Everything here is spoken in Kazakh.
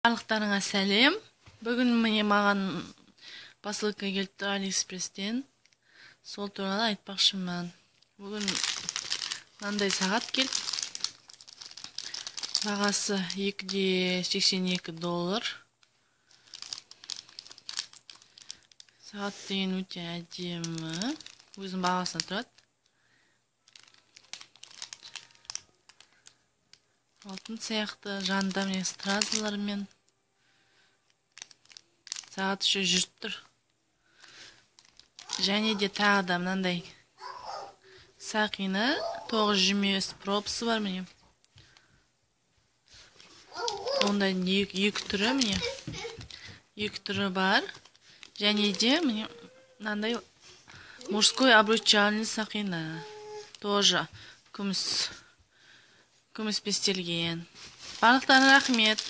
Барлықтарыңа сәлем. Бүгін міне маған посылка келді Алиэкспресстен. Сол туралы айтпақшымын. Бүгін мынандай сағат келді. Бағасы $2.82. Сағат деген өте әдемі. Өзінің бағасына тұрады. Алтын сияқты жанында міне стразалармен. Сағат үші жүріп тұр. Және де тағы да мынандай сақина 920 пропсы бар міне. Онда екі түрі міне. Екі түрі бар. Және де міне мынандай мужской обручальный сақина. Тоже күміс пестелген. Барлықтарына рахмет.